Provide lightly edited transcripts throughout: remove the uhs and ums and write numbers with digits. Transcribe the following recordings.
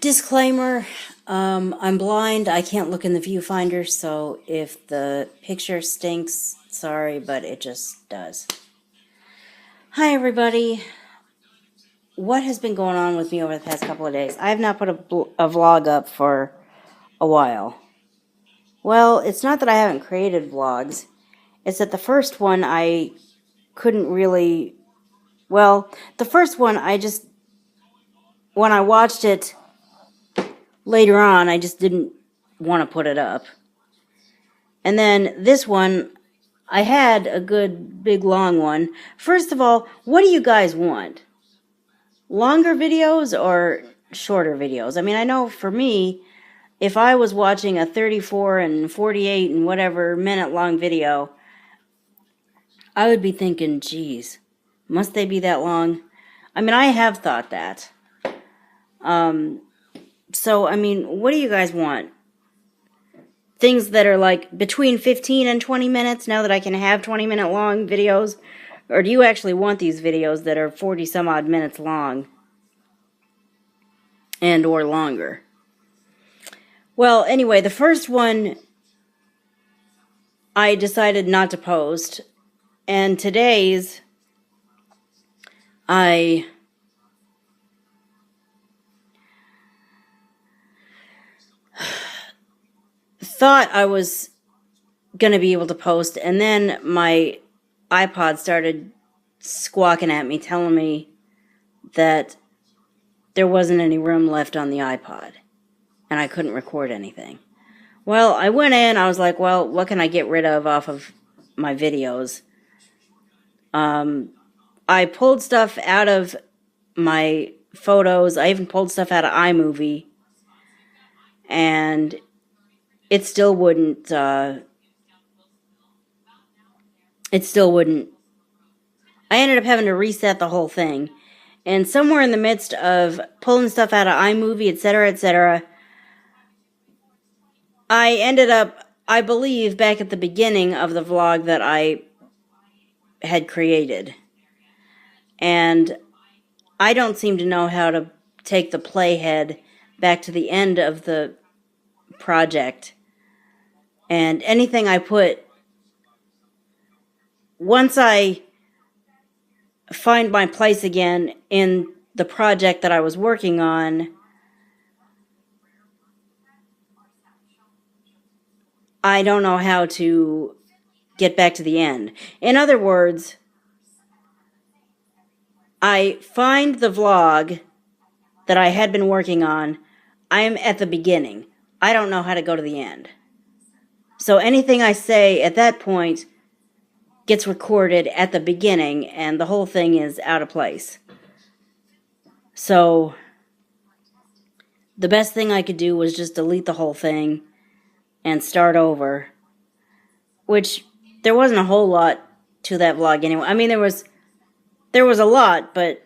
Disclaimer, I'm blind. I can't look in the viewfinder, so if the picture stinks, sorry, but it just does. Hi, everybody. What has been going on with me over the past couple of days? I have not put a vlog up for a while. Well, it's not that I haven't created vlogs. It's that the first one I couldn't really... Well, the first one when I watched it later on, I just didn't want to put it up. And then this one, I had a good, big, long one. First of all, what do you guys want? Longer videos or shorter videos? I mean, I know for me, if I was watching a 34 and 48 and whatever minute long video, I would be thinking, geez, must they be that long? I mean, I have thought that. So, I mean, what do you guys want? Things that are like between 15 and 20 minutes now that I can have 20-minute long videos? Or do you actually want these videos that are 40 some odd minutes long and or longer? Well, anyway, the first one I decided not to post, and today's I thought I was going to be able to post, and then my iPod started squawking at me, telling me that there wasn't any room left on the iPod, and I couldn't record anything. Well, I went in, I was like, well, what can I get rid of off of my videos? I pulled stuff out of my photos, I even pulled stuff out of iMovie, and it still wouldn't, I ended up having to reset the whole thing. And somewhere in the midst of pulling stuff out of iMovie, etc., etc., I ended up, I believe, back at the beginning of the vlog that I had created. And I don't seem to know how to take the playhead back to the end of the project. And anything I put, once I find my place again in the project that I was working on, I don't know how to get back to the end. In other words, I find the vlog that I had been working on, I am at the beginning. I don't know how to go to the end. So anything I say at that point gets recorded at the beginning, and the whole thing is out of place. So the best thing I could do was just delete the whole thing and start over, which there wasn't a whole lot to that vlog anyway. I mean, there was a lot, but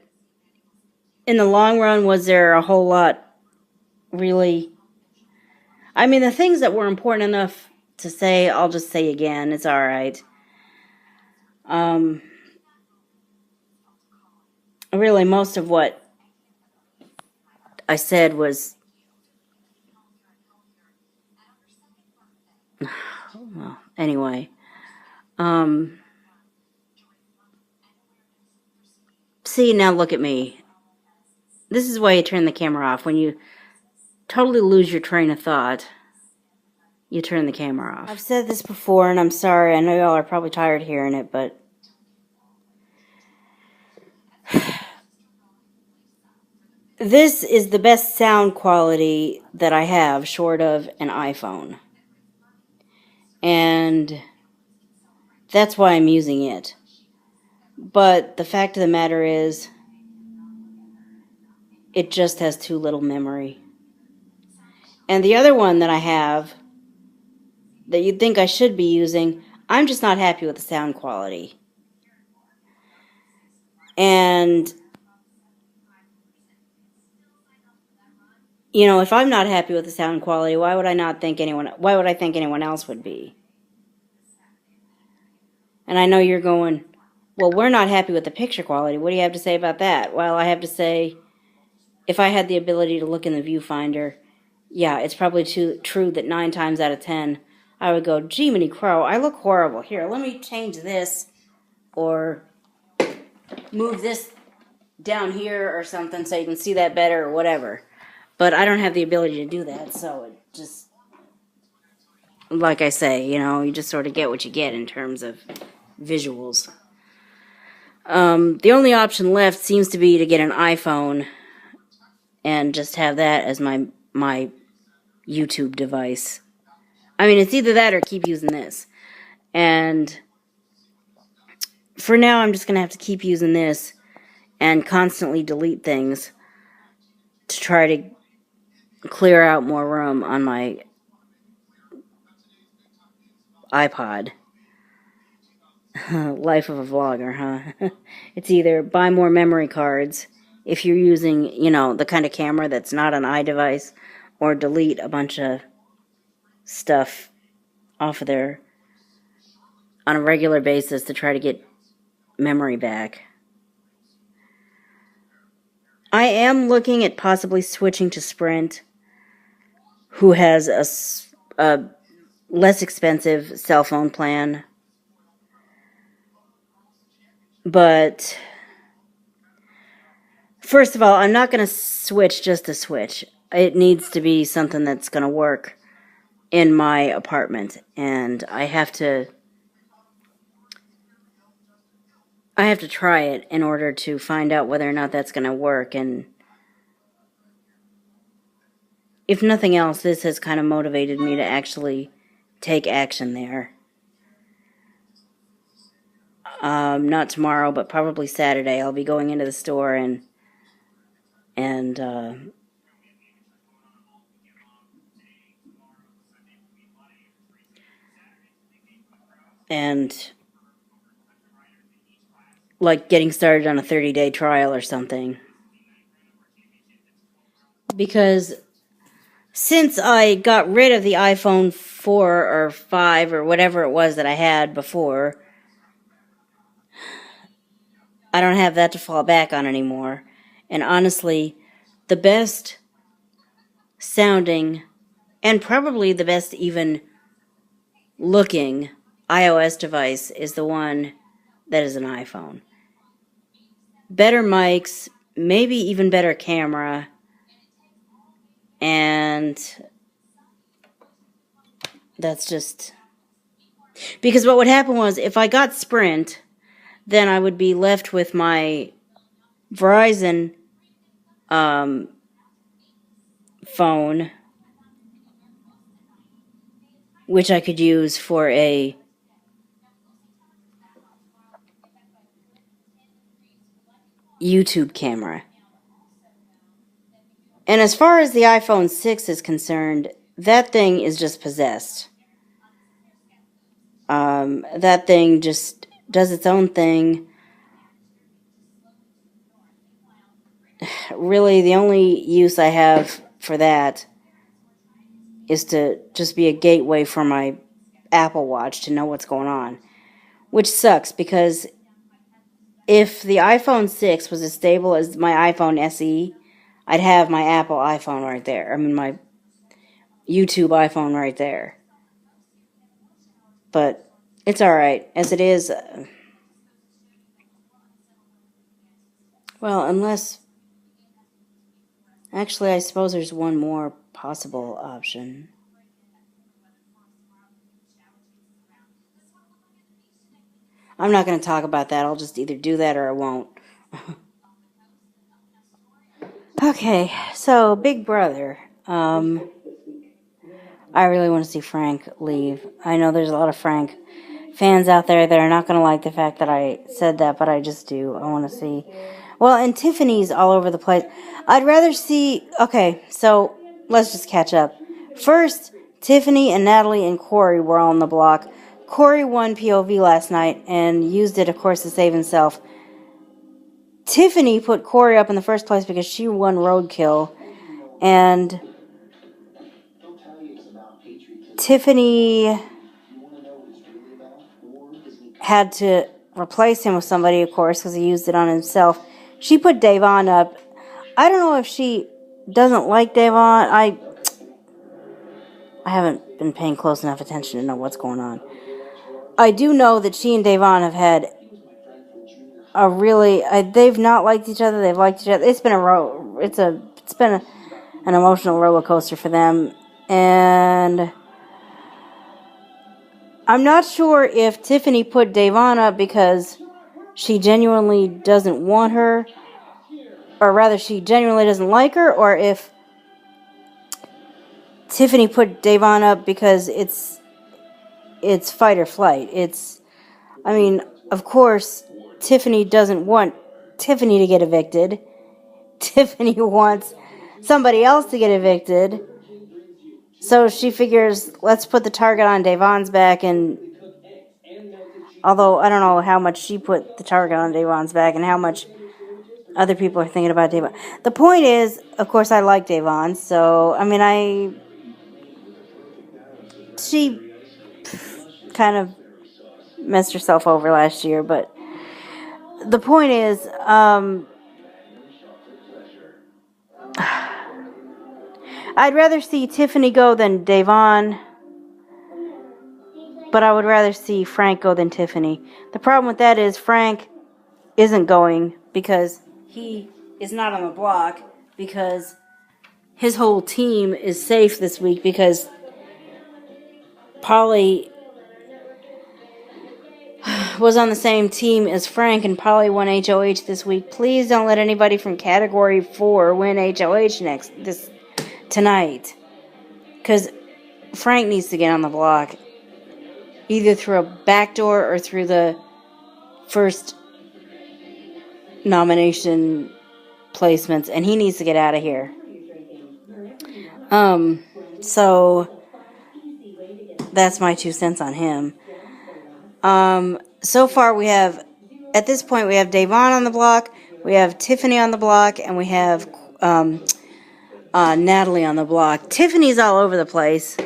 in the long run, was there a whole lot, really? I mean, the things that were important enough to say, I'll just say again. It's all right. Really, most of what I said was... Well, anyway. See, now look at me. This is why you turn the camera off. When you totally lose your train of thought, you turn the camera off. I've said this before, and I'm sorry. I know y'all are probably tired of hearing it, but... This is the best sound quality that I have, short of an iPhone. And that's why I'm using it. But the fact of the matter is, it just has too little memory. And the other one that I have, that you'd think I should be using, I'm just not happy with the sound quality. And, you know, if I'm not happy with the sound quality, why would I think anyone else would be? And I know you're going, well, we're not happy with the picture quality. What do you have to say about that? Well, I have to say, if I had the ability to look in the viewfinder, yeah, it's probably true that 9 times out of 10, I would go, Jiminy Crow, I look horrible. Here, let me change this, or move this down here or something so you can see that better or whatever. But I don't have the ability to do that, so it just, like I say, you just sort of get what you get in terms of visuals. The only option left seems to be to get an iPhone and just have that as my YouTube device. I mean, it's either that or keep using this. And for now, I'm just going to have to keep using this and constantly delete things to try to clear out more room on my iPod. Life of a vlogger, huh? It's either buy more memory cards if you're using, the kind of camera that's not an iDevice, or delete a bunch of stuff off of there on a regular basis to try to get memory back. I am looking at possibly switching to Sprint, who has a less expensive cell phone plan. But first of all, I'm not going to switch just to switch. It needs to be something that's going to work in my apartment, and I have to try it in order to find out whether or not that's going to work. And if nothing else, this has kind of motivated me to actually take action there. Not tomorrow, but probably Saturday. I'll be going into the store and like getting started on a 30-day trial or something. Because since I got rid of the iPhone 4 or 5 or whatever it was that I had before, I don't have that to fall back on anymore. And honestly, the best sounding and probably the best even looking iOS device is the one that is an iPhone. Better mics, maybe even better camera, and that's just... Because what would happen was, if I got Sprint, then I would be left with my Verizon phone, which I could use for a YouTube camera. And as far as the iPhone 6 is concerned, that thing is just possessed. That thing just does its own thing. Really, the only use I have for that is to just be a gateway for my Apple Watch to know what's going on. Which sucks, because if the iPhone 6 was as stable as my iPhone SE, I'd have my Apple iPhone right there. I mean, my YouTube iPhone right there. But it's alright. As it is, well, unless... Actually, I suppose there's one more possible option. I'm not going to talk about that. I'll just either do that or I won't. Okay, so Big Brother. I really want to see Frank leave. I know there's a lot of Frank fans out there that are not going to like the fact that I said that, but I just do. I want to see... Well, and Tiffany's all over the place. I'd rather see... Okay, so let's just catch up. First, Tiffany and Natalie and Corey were all on the block. Corey won POV last night and used it, of course, to save himself. Tiffany put Corey up in the first place because she won Roadkill. And Tiffany had to replace him with somebody, of course, because he used it on himself. She put Davon up. I don't know if she doesn't like Davon. I haven't been paying close enough attention to know what's going on. I do know that she and Davon have had a really... they've not liked each other. They've liked each other. It's been an emotional roller coaster for them. And I'm not sure if Tiffany put Davon up because she genuinely doesn't want her, or rather she genuinely doesn't like her, or if Tiffany put Davon up because it's fight or flight. Of course, Tiffany doesn't want Tiffany to get evicted. Tiffany wants somebody else to get evicted. So she figures, let's put the target on Davon's back, and although I don't know how much she put the target on Davon's back and how much other people are thinking about Davon. The point is, of course, I like Davon, so, she kind of messed herself over last year, but the point is, I'd rather see Tiffany go than Davon, but I would rather see Frank go than Tiffany. The problem with that is Frank isn't going because he is not on the block, because his whole team is safe this week because Polly was on the same team as Frank, and Polly won HOH this week. Please don't let anybody from Category 4 win HOH tonight, because Frank needs to get on the block, either through a back door or through the first nomination placements, and he needs to get out of here. So that's my 2 cents on him. So far at this point we have Davon on the block, we have Tiffany on the block, and we have Natalie on the block. Tiffany's all over the place.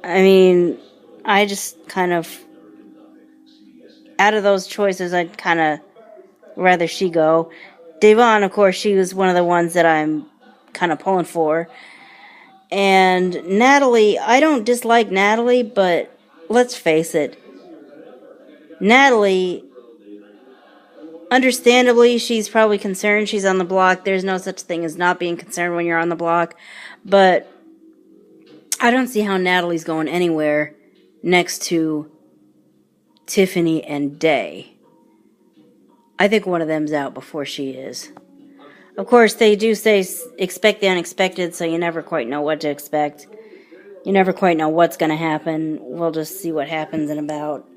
I just kind of, out of those choices, I'd kind of rather she go. Davon, of course, she was one of the ones that I'm kind of pulling for. And Natalie, I don't dislike Natalie, but let's face it, Natalie, understandably, she's probably concerned she's on the block. There's no such thing as not being concerned when you're on the block. But I don't see how Natalie's going anywhere next to Tiffany and Day. I think one of them's out before she is. Of course, they do say expect the unexpected, so you never quite know what to expect. You never quite know what's going to happen. We'll just see what happens in about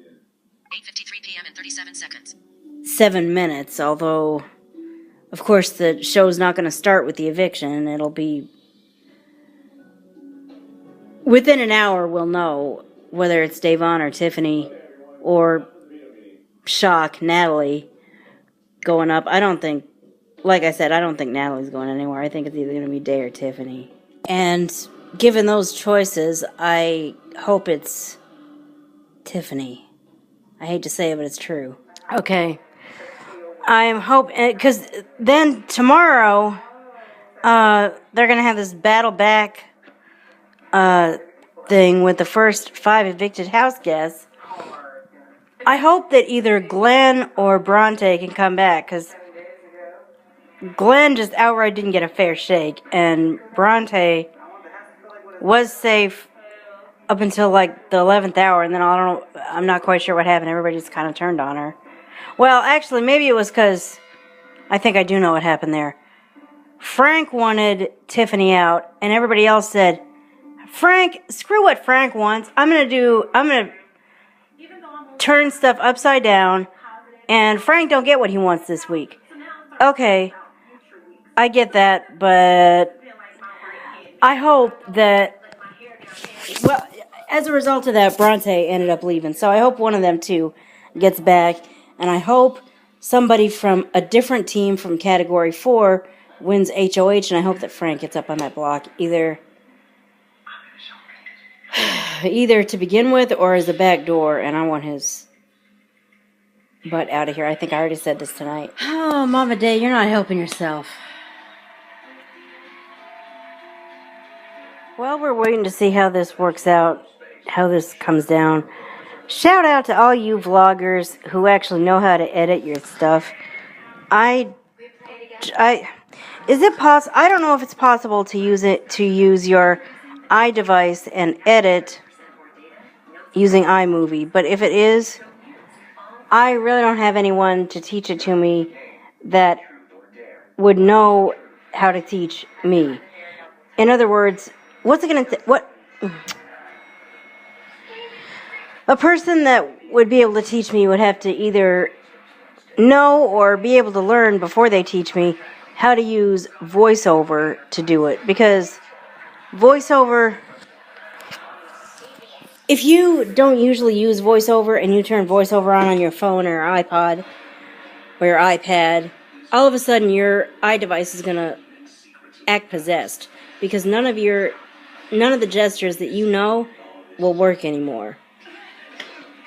8:53 p.m. and 37 seconds. 7 minutes, although, of course, the show's not going to start with the eviction. It'll be... within an hour, we'll know whether it's Davon or Tiffany or Shock, Natalie, going up. I don't think, like I said, I don't think Natalie's going anywhere. I think it's either going to be Day or Tiffany. And given those choices, I hope it's Tiffany. I hate to say it, but it's true. Okay. I'm hoping, because then tomorrow, they're going to have this battle back thing with the first 5 evicted house guests. I hope that either Glenn or Bronte can come back, because Glenn just outright didn't get a fair shake, and Bronte was safe up until like the 11th hour, and then I'm not quite sure what happened. Everybody just kind of turned on her. Well, actually, maybe it was because I think I do know what happened there. Frank wanted Tiffany out, and everybody else said, Frank, screw what Frank wants. I'm going to turn stuff upside down, and Frank don't get what he wants this week. Okay, I get that, but I hope that, well, as a result of that, Bronte ended up leaving, so I hope one of them two gets back, and I hope somebody from a different team from Category 4 wins HOH, and I hope that Frank gets up on that block, either to begin with or as a back door, and I want his butt out of here. I think I already said this tonight. Oh, Mama Day, you're not helping yourself. While we're waiting to see how this works out, how this comes down, shout out to all you vloggers who actually know how to edit your stuff. Is it possible? I don't know if it's possible to use your iDevice and edit using iMovie, but if it is, I really don't have anyone to teach it to me that would know how to teach me. In other words, what's it gonna a person that would be able to teach me would have to either know or be able to learn before they teach me how to use VoiceOver to do it, because VoiceOver, if you don't usually use VoiceOver and you turn VoiceOver on your phone or iPod or your iPad, all of a sudden your iDevice is gonna act possessed, because none of the gestures that you know will work anymore.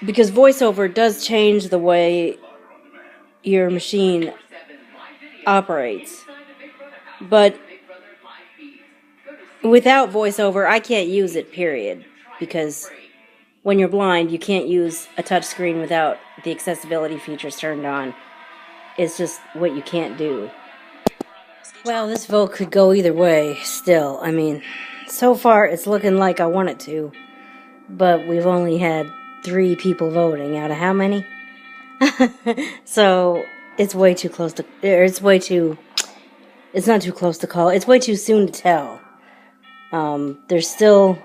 Because VoiceOver does change the way your machine operates. But without VoiceOver, I can't use it, period. Because when you're blind, you can't use a touch screen without the accessibility features turned on. It's just what you can't do. Well, this vote could go either way still. I mean, so far it's looking like I want it to. But we've only had 3 people voting out of how many? So it's way too close to... It's not too close to call. It's way too soon to tell. There's still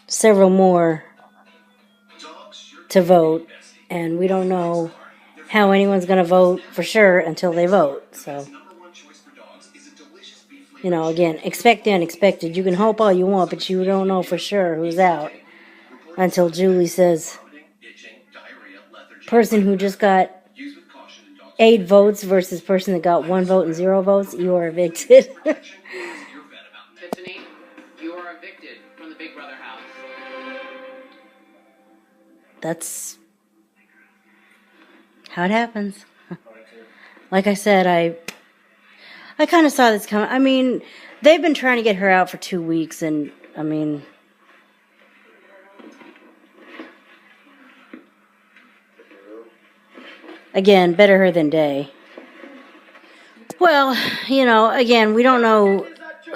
several more to vote, and we don't know how anyone's going to vote for sure until they vote. So, you know, again, expect the unexpected. You can hope all you want, but you don't know for sure who's out until Julie says, person who just got 8 votes versus person that got 1 vote and 0 votes, you are evicted. Tiffany, you are evicted from the Big Brother house. That's how it happens. Like I said, I kind of saw this coming. I mean, they've been trying to get her out for 2 weeks, and I mean, again, better her than day. Well, you know, again, we don't know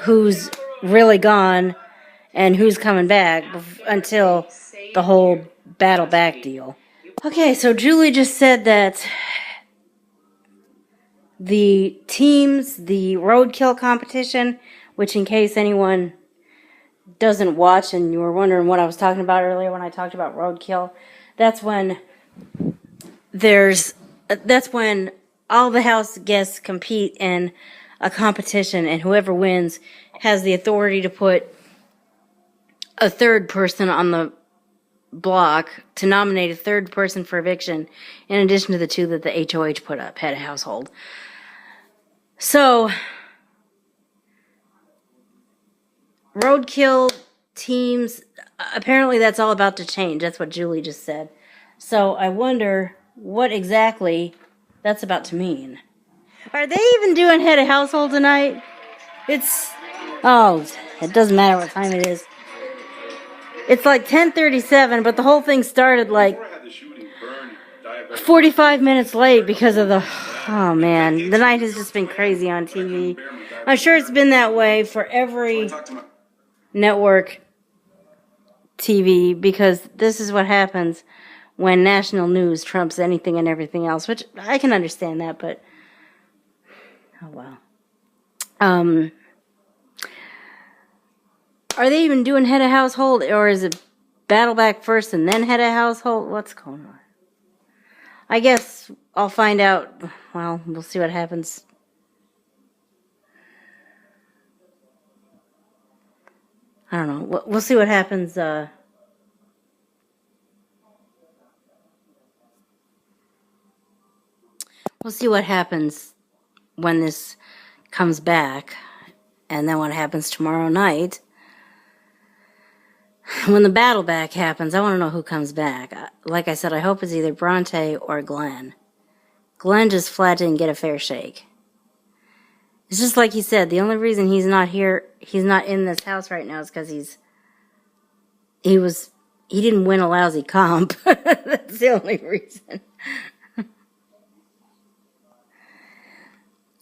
who's really gone and who's coming back until the whole battle back deal. Okay, so Julie just said that the teams, the roadkill competition, which in case anyone doesn't watch and you were wondering what I was talking about earlier when I talked about roadkill, that's when all the house guests compete in a competition, and whoever wins has the authority to put a third person on the block, to nominate a third person for eviction, in addition to the 2 that the HOH put up, head of household. So, roadkill teams, apparently that's all about to change. That's what Julie just said. So I wonder what exactly that's about to mean. Are they even doing head of household tonight? It doesn't matter what time it is. It's like 10:37, but the whole thing started like 45 minutes late because of oh man, the night has just been crazy on TV. I'm sure it's been that way for every network TV, because this is what happens when national news trumps anything and everything else, which I can understand that, but oh wow. Are they even doing head of household, or is it battle back first and then head of household? What's going on? I guess I'll find out. Well, we'll see what happens. I don't know. We'll see what happens. We'll see what happens when this comes back, and then what happens tomorrow night. When the battle back happens, I want to know who comes back. Like I said, I hope it's either Bronte or Glenn. Glenn just flat didn't get a fair shake. It's just like he said, the only reason he's not here, he's not in this house right now is because he didn't win a lousy comp. That's the only reason.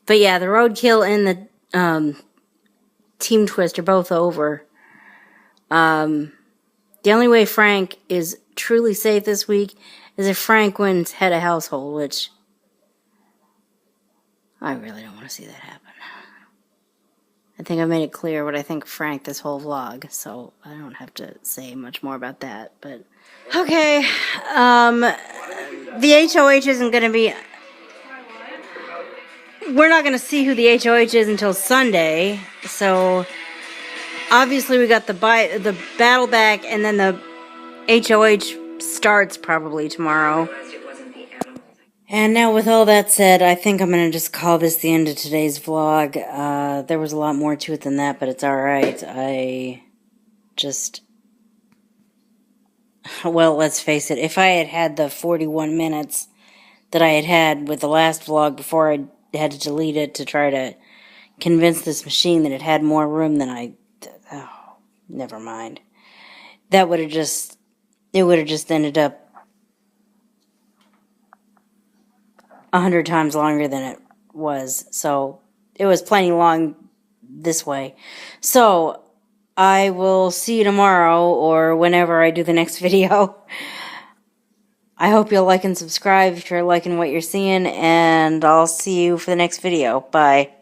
But yeah, the roadkill and the team twist are both over. The only way Frank is truly safe this week is if Frank wins head of household, which I really don't want to see that happen. I think I made it clear what I think of Frank this whole vlog, so I don't have to say much more about that. But okay, the HOH isn't going to be. We're not going to see who the HOH is until Sunday, so obviously we got the battle back, and then the HOH starts probably tomorrow. And now with all that said, I think I'm going to just call this the end of today's vlog. There was a lot more to it than that, but it's alright. Well, let's face it, if I had had the 41 minutes that I had with the last vlog before I had to delete it to try to convince this machine that it had more room than never mind. It would have just ended up 100 times longer than it was. So it was plenty long this way. So I will see you tomorrow or whenever I do the next video. I hope you'll like and subscribe if you're liking what you're seeing, and I'll see you for the next video. Bye.